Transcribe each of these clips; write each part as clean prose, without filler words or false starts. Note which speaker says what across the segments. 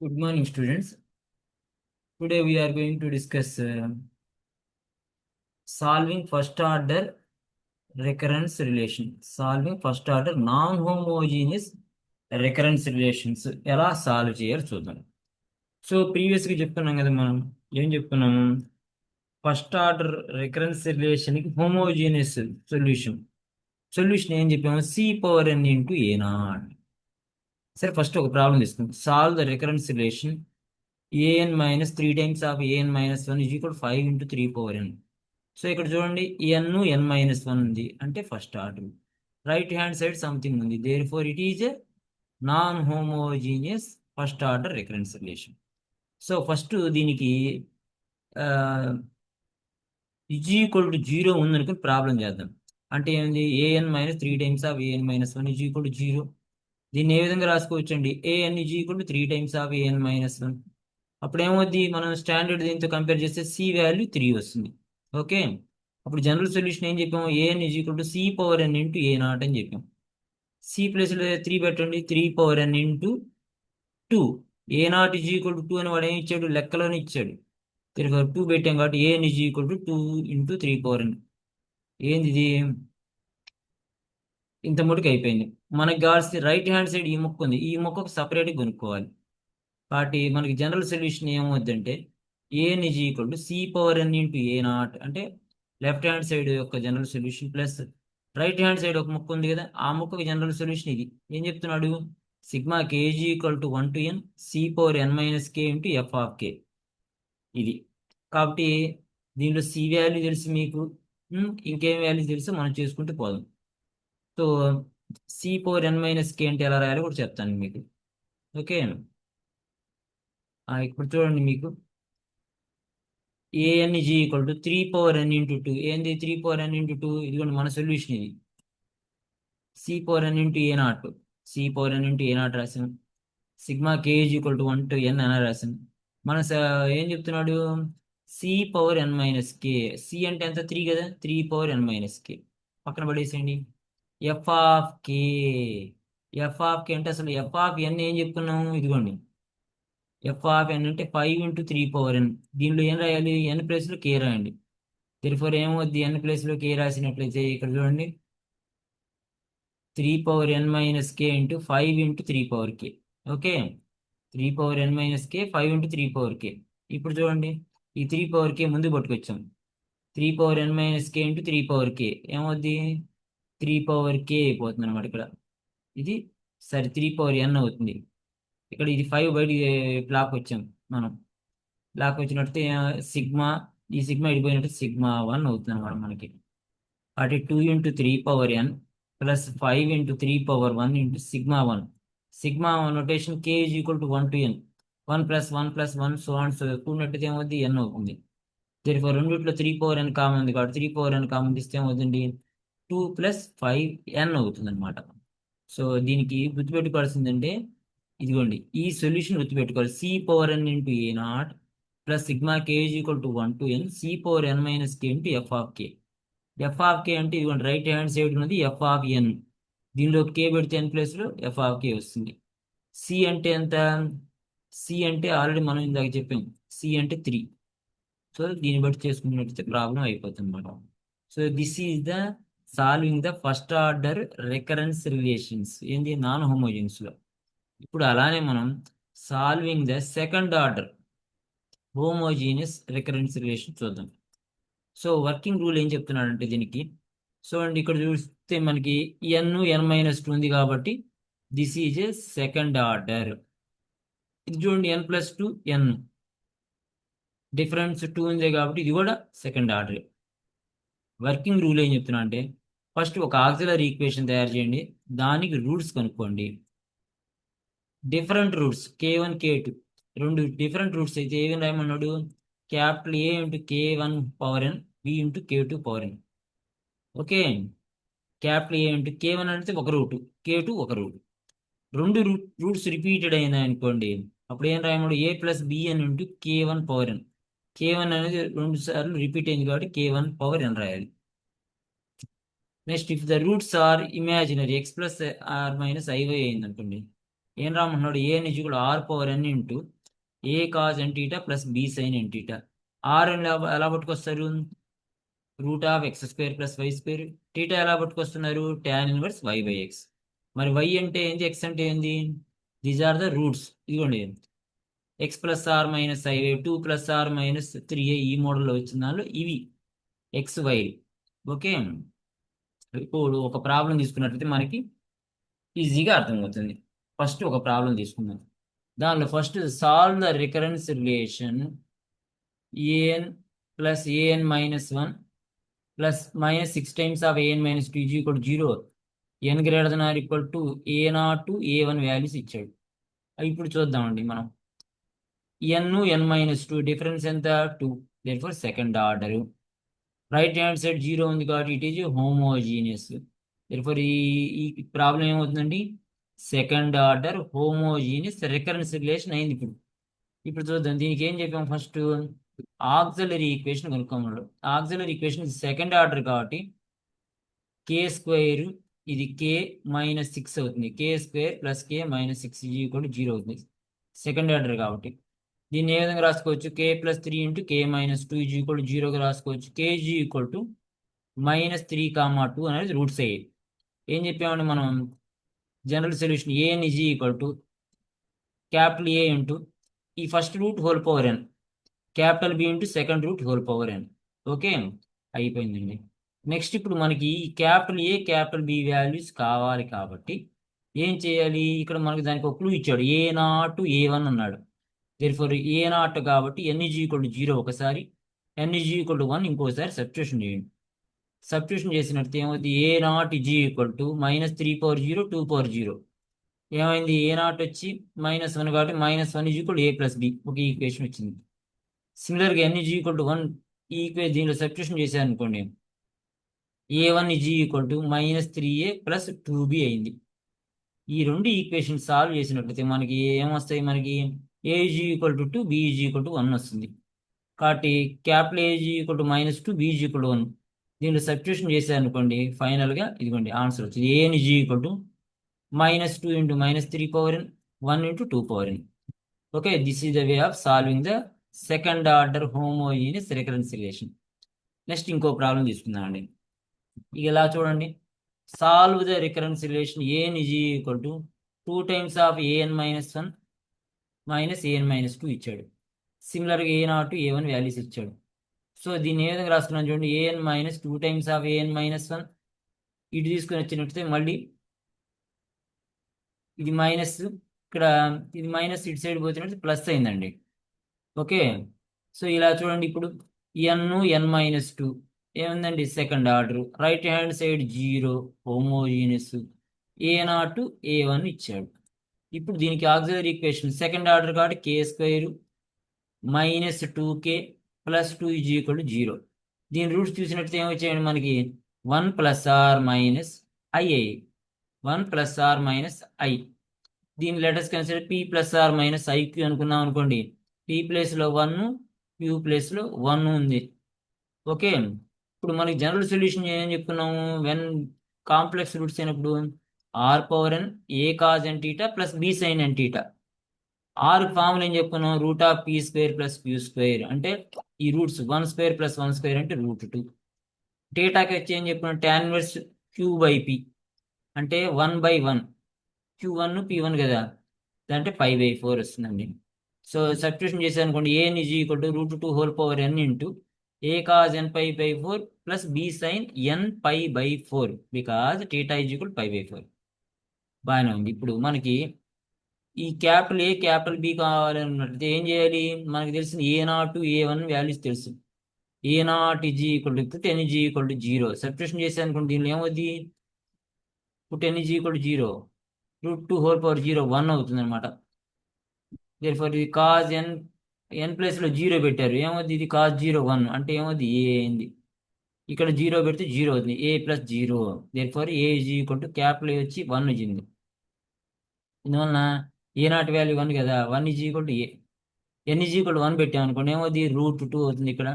Speaker 1: Good morning, students. Today we are going to discuss solving first order recurrence relation. Solving first order non-homogeneous recurrence relations ఎలా solve చేయాలో చూద్దాం. So ప్రీవియస్గా చెప్పుకున్నాం కదా మనం ఏం చెప్పుకున్నాము, ఫస్ట్ ఆర్డర్ రికరెన్స్ రిలేషన్కి హోమోజీనియస్ సొల్యూషన్ ఏం చెప్పాము, సి పవర్ ఎన్ ఇంటూ ఏ నాట్. సరే, ఫస్ట్ ఒక ప్రాబ్లం తీసుకుందాం. Solve the recurrence relation an minus 3 times of an minus 1 is equal to 5 into 3 power n. So ఇక్కడ చూడండి, n మైనస్ వన్ ఉంది అంటే first order. Right hand side something ఉంది, therefore it is non homogeneous first order recurrence relation. So first దీనికి is equal to zero ఉందనుకుని problem చేద్దాం. అంటే ఏంది, an minus 3 times of an minus one is equal to zero. దీన్ని ఏ విధంగా రాసుకోవచ్చు అండి, an is equal to 3 times of an minus one. అప్పుడు ఏమవుద్ది, మనం స్టాండర్డ్ దీంతో కంపేర్ చేస్తే సి వాల్యూ 3 వస్తుంది. ఓకే, అప్పుడు జనరల్ సొల్యూషన్ ఏం చెప్పాము, A N is equal to C power N into A nought అని చెప్పాం. సి ప్లస్లో 3 పెట్టండి, 3 power N into 2. A nought is equal to 2 అని వాడు ఏమి ఇచ్చాడు, లెక్కలోనే ఇచ్చాడు. 2 పెట్టాం కాబట్టి a n is equal to 2 into 3 power n. ఏంది ఇది, ఇంత ముట్టుకు అయిపోయింది. మనకి కావాల్సిన రైట్ హ్యాండ్ సైడ్ ఈ ముక్క ఉంది, ఈ ముక్కకు సపరేట్గా కొనుక్కోవాలి. కాబట్టి మనకి జనరల్ సొల్యూషన్ ఏమవుద్దంటే a n is equal to C power N into A nought అంటే లెఫ్ట్ హ్యాండ్ సైడ్ యొక్క general solution plus right hand side ఒక ముక్క ఉంది కదా, ఆ ముక్కకి జనరల్ సొల్యూషన్ ఇది. ఏం చెప్తున్నాడు, sigma k is equal to 1 to n c power n minus k into f of k. ఇది కాబట్టి దీనిలో సి వాల్యూ తెలుసు మీకు, ఇంకేం వాల్యూ తెలుసు మనం చేసుకుంటూ పోదాం. So C power n minus కే అంటే ఎలా రాయాలో కూడా చెప్తాను మీకు. ఓకే, ఇప్పుడు చూడండి, మీకు an is equal to 3 power n into 2. ఏంది 3 power n into 2, ఇదిగోండి మన సొల్యూషన్ ఇది. C power n into a nought, c power n into a nought రాసాం. Sigma k is equal to 1 to n అని రాసాం. మన ఏం చెప్తున్నాడు, సి పవర్ n మైనస్ కే. సి అంటే ఎంత, 3 కదా, 3 పవర్ n మైనస్ కే పక్కన పడేసేయండి. F of k, f of k అంటే అసలు ఎఫ్ ఆఫ్ ఎన్ ఏం చెప్పుకున్నాము, ఇదిగోండి ఎఫ్ ఆఫ్ ఎన్ అంటే 5 ఇంటూ 3 పవర్ ఎన్. దీనిలో ఏం రాయాలి, ఎన్ ప్లేస్లో కే రాయండి. ఫోర్ ఏమవుద్ది, ఎన్ ప్లేస్లో కే రాసినట్లయితే ఇక్కడ చూడండి, 3 power n minus k into 5 into 3 power k. Okay, 3 power n minus కే 5 ఇంటూ 3 పవర్ కే. ఇప్పుడు చూడండి, ఈ 3 పవర్ కే ముందు పట్టుకొచ్చాం. 3 power n minus k into 3 power k ఏమవుద్ది, 3 పవర్ కే అయిపోతుంది అనమాట ఇక్కడ. ఇది సరే 3 పవర్ ఎన్ అవుతుంది. ఇక్కడ ఇది 5 బయట బ్లాక్ వచ్చాం మనం. బ్లాక్ వచ్చినట్టు సిగ్మా, ఈ సిగ్మా ఇడిపోయినట్టు సిగ్మా 1 అవుతుంది అనమాట మనకి. అంటే 2 into 3 power n plus 5 into 3 power 1 into sigma 1. Sigma notation k is equal to 1 to n. 1 plus 1 plus 1 so and so కూడినట్టయితే ఏమవుతుంది, ఎన్ అవుతుంది. ఫోర్ రెండిట్లో 3 పవర్ ఎన్ కామన్ ఉంది కాబట్టి 3 పవర్ ఎన్ కామన్ తీస్తే ఏమవుతుంది, 2 ప్లస్ 5 ఎన్ అవుతుంది అనమాట. సో దీనికి గుర్తుపెట్టుకోవాల్సిందంటే ఇదిగోండి, ఈ సొల్యూషన్ గుర్తుపెట్టుకోవాలి, c power N into A nought plus sigma k is equal to 1 to n c power n minus k into f of k. F of k అంటే ఇదిగోండి రైట్ హ్యాండ్ సైడ్ ఉన్నది f of n, దీనిలో k పెడితే ఎన్ ప్లేస్లో F of కే వస్తుంది. C అంటే ఎంత, C అంటే ఆల్రెడీ మనం ఇందాక చెప్పాం, సి అంటే 3. సో దీన్ని బట్టి చేసుకున్నట్లయితే ప్రాబ్లం అయిపోతుంది అనమాట. So this is the solving the first order recurrence relations ఏంది, నాన్ హోమోజెన్స్లో. ఇప్పుడు అలానే మనం solving the second order homogeneous recurrence relation చూద్దాం. సో వర్కింగ్ రూల్ ఏం చెప్తున్నాడంటే దీనికి, సో అండి ఇక్కడ చూస్తే మనకి ఎన్ మైనస్ 2 ఉంది కాబట్టి this is a second order. ఇది చూడండి n+2 n, డిఫరెన్స్ 2 ఉంది కాబట్టి ఇది కూడా సెకండ్ ఆర్డర్. వర్కింగ్ రూల్ ఏం చెప్తున్నా అంటే, ఫస్ట్ ఒక ఆక్సిలరీ ఈక్వేషన్ తయారు చేయండి, దానికి రూట్స్ కనుక్కోండి. డిఫరెంట్ రూట్స్ k1 k2 రెండు డిఫరెంట్ రూట్స్ అయితే ఏమని రాయమన్నాడు, capital A into k1 power n b into k2 power n. Okay, capital A into k1 అంటే ఒక రూట్, k2 ఒక రూట్. రెండు రూట్స్ రిపీటెడ్ అయినాయి అనుకోండి, అప్పుడు ఏం రాయమన్నాడు, a plus b n into k1 power n. k1 అనేది 2 సార్లు రిపీట్ అయింది కాబట్టి k1 పవర్ ఎన్ రాయాలి. Next if the roots are imaginary x plus or minus i y అయింది అనుకోండి, ఏం రామంటున్నాడు, ఏ నిజ్ కూడా r power N into a cos n theta plus b sine n theta. R ఎలా పట్టుకొస్తారు, root of x square plus y square. Theta ఎలా పట్టుకొస్తున్నారు, tan inverse y by x. మరి వై అంటే ఏంది, ఎక్స్ అంటే ఏంది, దీస్ ఆర్ ద రూట్స్. ఇదిగోండి x plus or minus I, 2 + r - 3 ఈ మోడల్లో వచ్చిన దానిలో ఇవి ఎక్స్ వై. ఓకే, ఇప్పుడు ఒక ప్రాబ్లం తీసుకున్నట్లయితే మనకి ఈజీగా అర్థమవుతుంది. ఫస్ట్ ఒక ప్రాబ్లం తీసుకుందాం. దానిలో first solve the recurrence relation an plus an-1 plus -6 times of an-2 is equal to 0. n greater than or equal to a0 to a1 values ఇచ్చాడు. ఇప్పుడు చూద్దామండి మనం. n-2 డిఫరెన్స్ ఎంత, 2. Therefore second order. Right hand side 0 ఉంది కాబట్టి it is homogeneous. Therefore ఈ problem ఏమవుతుందండి, second order homogeneous recurrence relation అయింది. ఇప్పుడు చూద్దాం, దీనికి ఏం చెప్పాం, first auxiliary equation కనుక్కోమన్నాడు. Auxiliary equation second order కాబట్టి కే స్క్వేర్, ఇది కే -6 అవుతుంది. కే స్క్వేర్ ప్లస్ కే -6 0 అవుతుంది, సెకండ్ ఆర్డర్ కాబట్టి. దీన్ని ఏ విధంగా రాసుకోవచ్చు, కే ప్లస్ 3 ఇంటూ కే -2 0గా రాసుకోవచ్చు. కేజీ ఈక్వల్ టు -3, 2 అనేది రూట్స్ అయ్యాయి. ఏం చెప్పామండి మనం, general solution a n is equal to capital A into ఈ first root whole power n, capital B into second root whole power n. Okay, అయిపోయిందండి. నెక్స్ట్ ఇప్పుడు మనకి ఈ capital A capital B values కావాలి కాబట్టి ఏం చేయాలి, ఇక్కడ మనకి దానికి ఒక క్లూ ఇచ్చాడు, a0 a1 అన్నాడు. దేర్ఫోర్ a0 కాబట్టి n ఈజ్ ఈక్వల్ టు 0 ఒకసారి, n ఈజ్ ఈక్వల్ టు 1 ఇంకోసారి సబ్స్టిట్యూషన్ చేయండి. సబ్స్టిట్యూషన్ చేసినట్టు ఏమవుతుంది, a0 ఈజ్ ఈక్వల్ టు -3/0 2/0. ఏమైంది, a0 వచ్చి -1 కాబట్టి -1 is equal A plus B, ఒక ఈక్వేషన్ వచ్చింది. సిమిలర్గా n ఈజ్ ఈక్వల్ టు 1 ఈ ఈక్వేషన్ దీనిలో సబ్స్టిట్యూషన్ చేశాను అనుకోండి, a1 is equal to -3a plus 2b అయింది. ఈ రెండు ఈక్వేషన్ సాల్వ్ చేసినట్లయితే మనకి ఏమొస్తాయి, మనకి a is equal to 2, b is equal to 1 వస్తుంది. కాబట్టి capital A is equal to -2, b is equal to 1. దీనిలో సబ్స్టిట్యూషన్ చేశారు అనుకోండి, ఫైనల్గా ఇదిగోండి ఆన్సర్ వచ్చింది. an is equal to -2 into -3/n 1 into 2/n. Okay, this is the way of solving the second order homogeneous recurrence relation. Next ఇంకో problem తీసుకుందామండి. ఇక ఇలా చూడండి, solve the recurrence relation an is equal to 2 times of an-1 an-2 ఇచ్చాడు. సిమిలర్గా a0 a1 values ఇచ్చాడు. So దీన్ని ఏ విధంగా రాసుకున్నాం చూడండి, an-2 times ఆఫ్ an-1 ఇటు తీసుకుని వచ్చినట్లయితే మళ్ళీ ఇది మైనస్, ఇక్కడ ఇది మైనస్ ఇటు సైడ్ పోతున్నట్టు ప్లస్ అయిందండి. ఓకే, సో ఇలా చూడండి, ఇప్పుడు n-2 ఏముందండి, second order, right hand side 0 homogeneous, a0 a1 ఇచ్చాడు. ఇప్పుడు దీనికి ఆక్సిలరీ ఈక్వేషన్ సెకండ్ ఆర్డర్ కాబట్టి k square -2k plus 2 is equal to 0. దీని రూట్స్ చూసినట్టు ఏమొచ్చాయండి మనకి, 1 + r - i, 1 + r - i. దీని letters consider p + r - iq అనుకున్నాం అనుకోండి, p ప్లేస్లో 1, q ప్లేస్లో 1 ఉంది. ఓకే, ఇప్పుడు మనకి జనరల్ సొల్యూషన్ ఏం చెప్పుకున్నాము, వెన్ కాంప్లెక్స్ రూట్స్ అయినప్పుడు r⁴n a cos n θ plus b sin n θ. R formula ఏం చెప్పుకున్నాం, √p² + q² అంటే ఈ రూట్స్ 1² + 1² అంటే √2. టీటాకి వచ్చి ఏం చెప్పుకున్నాం, tan ఇన్వర్స్ q/p అంటే 1/1, q1 p1 కదా, అంటే π/4 వస్తుందండి. సో సబ్స్టిట్యూషన్ చేశాను అనుకోండి, an is equal to √2 whole power n into a cos nπ/4 plus b sin nπ/4 because theta is equal π/4. బాగానే ఉంది. ఇప్పుడు మనకి ఈ క్యాపిటల్ ఏ క్యాపిటల్ బి కావాలన్నట్లయితే ఏం చేయాలి, మనకి తెలిసిన a0 a1 వాల్యూస్ తెలుసు. a0 is equal to 10 is equal to 0 substitution చేశాను అనుకోండి, దీనిలో ఏమవుతుంది, 10 is equal to 0 √2 whole power 0 1 అవుతుంది అనమాట. దేర్ఫోర్ ఇది కాజ్ n ప్లేస్లో 0 పెట్టారు, ఏమవుతుంది, ఇది కాజ్ 0 1 అంటే ఏమవుతుంది, ఏ అయింది. ఇక్కడ 0 పెడితే 0 అవుతుంది, a + 0. Therefore A is equal to capital ఏ వచ్చి 1 వచ్చింది. ఇందువలన a0 వాల్యూ 1 కదా, 1 is equal to A. n is equal to 1 పెట్టామనుకోండి, ఏమవుతుంది, √2 అవుతుంది. ఇక్కడ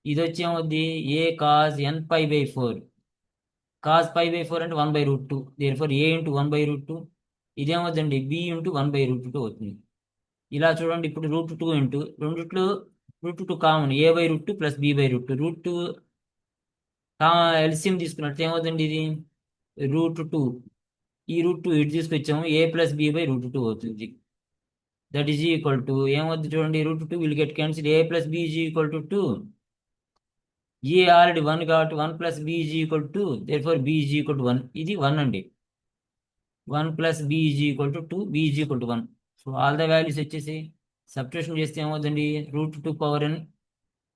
Speaker 1: ఇది వచ్చి ఏమవుతుంది, a cos nπ/4, cos π/4 అంటే 1/√2. దేర్ఫోర్ a ఇంటూ 1/√2 ఇదేమవుతుందండి బి ఇంటూ 1/√2 అవుతుంది. ఇలా చూడండి, ఇప్పుడు √2 ఇంటూ రెండిట్లో √2 common a/√2 plus b/√2 √2 LCM తీసుకున్నట్టు ఏమవుతుంది ఇది √2. ఈ √2 ఇటు తీసుకొచ్చాము, a+b/√2 అవుతుంది. దట్ ఈజ్ ఈక్వల్ టు ఏమవుతుంది చూడండి, √2 will get cancel, a+b is equal to 2. A already 1 కాబట్టి 1 plus b is equal to, therefore b is equal to 1. ఇది 1 అండి. 1 plus b is equal to 2, b is equal to 1. So all the values వచ్చేసి substitution చేస్తే ఏమవుతుంది, √2 పవర్ n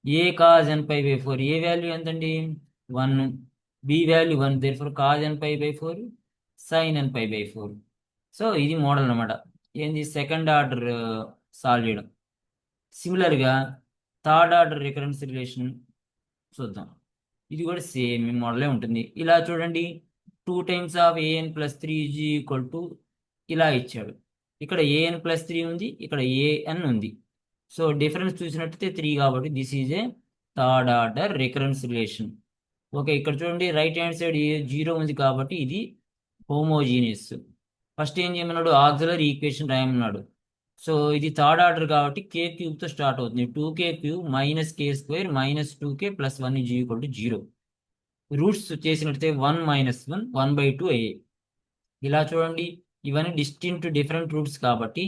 Speaker 1: a cos n π/4. A value ఎంతండి 1, b value 1, therefore cos n π/4 sign n π/4. So ఇది model అనమాట. ఏంది సెకండ్ ఆర్డర్ సాల్వ్ చేయడం. సిమిలర్గా థర్డ్ ఆర్డర్ రికరెన్స్ రిలేషన్ చూద్దాం. ఇది కూడా సేమ్ మోడలే ఉంటుంది. ఇలా చూడండి, 2 times of an+3 is equal to ఇలా ఇచ్చాడు. ఇక్కడ an+3 ఉంది, ఇక్కడ an ఉంది. సో డిఫరెన్స్ చూసినట్టయితే 3 కాబట్టి this is a third order recurrence relation. Okay, ఇక్కడ చూడండి రైట్ హ్యాండ్ సైడ్ 0 ఉంది కాబట్టి ఇది హోమోజీనియస్. ఫస్ట్ ఏం చేయమన్నాడు, ఆక్సిలరీ ఈక్వేషన్ రాయమన్నాడు. సో ఇది థర్డ్ ఆర్డర్ కాబట్టి k³ స్టార్ట్ అవుతుంది. 2k³ - k² - 2k + 1 is equal to 0. Roots చేసినట్టయితే 1 - 1 1/2 అయ్యాయి. ఇలా చూడండి, ఇవన్నీ డిఫరెంట్ రూట్స్ కాబట్టి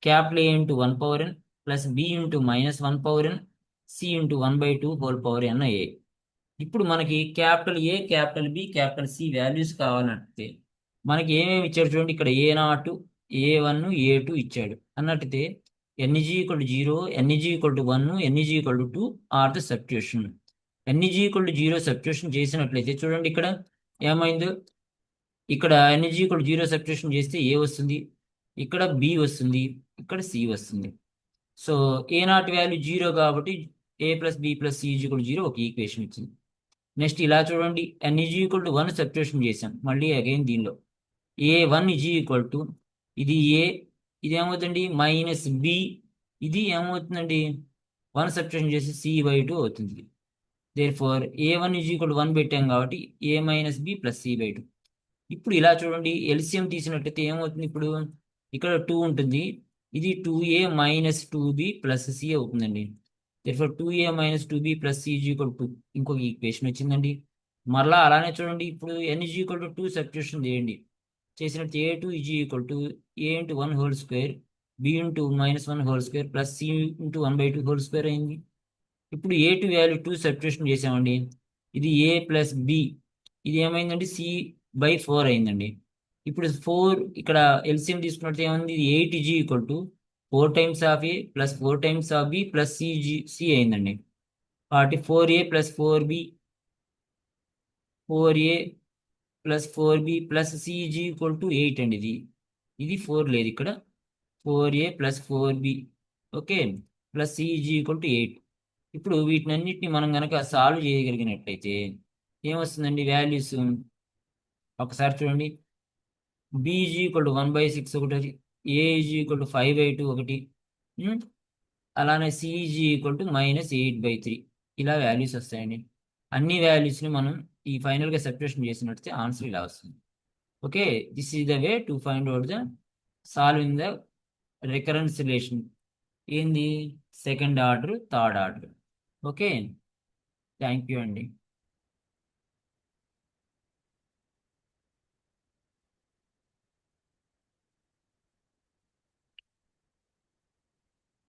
Speaker 1: capital A into 1 power n plus B into -1 power n C into 1/2 whole power n అయ్యాయి. ఇప్పుడు మనకి capital A, capital B, capital C values కావాలంటే మనకి ఏమేమి ఇచ్చాడు చూడండి, ఇక్కడ A0, A1, A2 ఇచ్చాడు అన్నట్టయితే n is equal to 0, n is equal to 1, n is equal to 2 or the substitution. n is equal to 0 substitution చేసినట్లయితే చూడండి ఇక్కడ ఏమైందో, ఇక్కడ n is equal to 0 substitution చేస్తే A వస్తుంది, ఇక్కడ B వస్తుంది, ఇక్కడ C వస్తుంది. సో A0 వాల్యూ 0 కాబట్టి a+b+c ఈజ్ ఈక్వల్ టు 0 ఒక ఈక్వేషన్ ఇచ్చింది. నెక్స్ట్ ఇలా చూడండి, n is equal to 1 substitution చేసాం. మళ్ళీ అగైన్ దీనిలో a1 ఈజ్ ఈక్వల్ టు ఇది a, ఇది ఏమవుతుంది -b, ఇది ఏమవుతుందండి 1 సబ్స్టిట్యూషన్ చేసి c/2 అవుతుంది. Therefore a1 is equal to 1 పెట్టాం కాబట్టి a - b + c/2. ఇప్పుడు ఇలా చూడండి, ఎల్సిఎం తీసినట్టయితే ఏమవుతుంది, ఇప్పుడు ఇక్కడ 2 ఉంటుంది, ఇది 2a - 2b + c అవుతుందండి. Therefore 2a - 2b + c is equal to ఇంకొక ఈక్వేషన్ వచ్చిందండి. మరలా అలానే చూడండి, ఇప్పుడు n is equal to 2 substitution చేయండి. చేసినట్టు a2 is equal to a into 1 whole square, b into -1 whole square plus c into 1/2 whole square అయింది. ఇప్పుడు a2 వాల్యూ 2 సబ్స్టిట్యూషన్ చేసామండి. ఇది a ప్లస్ b, ఇది ఏమైందండి c/4 అయిందండి. ఇప్పుడు 4 ఇక్కడ ఎల్సిఎం తీసుకున్నట్టు ఏమైంది, 8 is equal to 4 times of a plus 4 times of b plus c అయిందండి. కాబట్టి 4a + 4b 4a + 4b + c is equal to 8 అండి. ఇది 4 లేదు ఇక్కడ, 4a + 4b okay plus c is equal to 8. ఇప్పుడు వీటినన్నిటిని మనం కనుక సాల్వ్ చేయగలిగినట్లయితే ఏమొస్తుందండి వాల్యూస్ ఒకసారి చూడండి. b ఈజ్ ఈక్వల్ టు 1/6 ఒకటి, a ఈజ్ ఈక్వల్ టు 5/2 ఒకటి, అలానే c ఈజ్ ఈక్వల్ టు -8/3. ఇలా వాల్యూస్ వస్తాయండి. అన్ని వాల్యూస్ని మనం ఈ ఫైనల్గా సబ్స్టిట్యూషన్ చేసినట్లయితే ఆన్సర్ ఇలా వస్తుంది. Okay, this is the way to find out the solving the recurrence relation. ఏంది second order, third order. Okay, thank you అండి.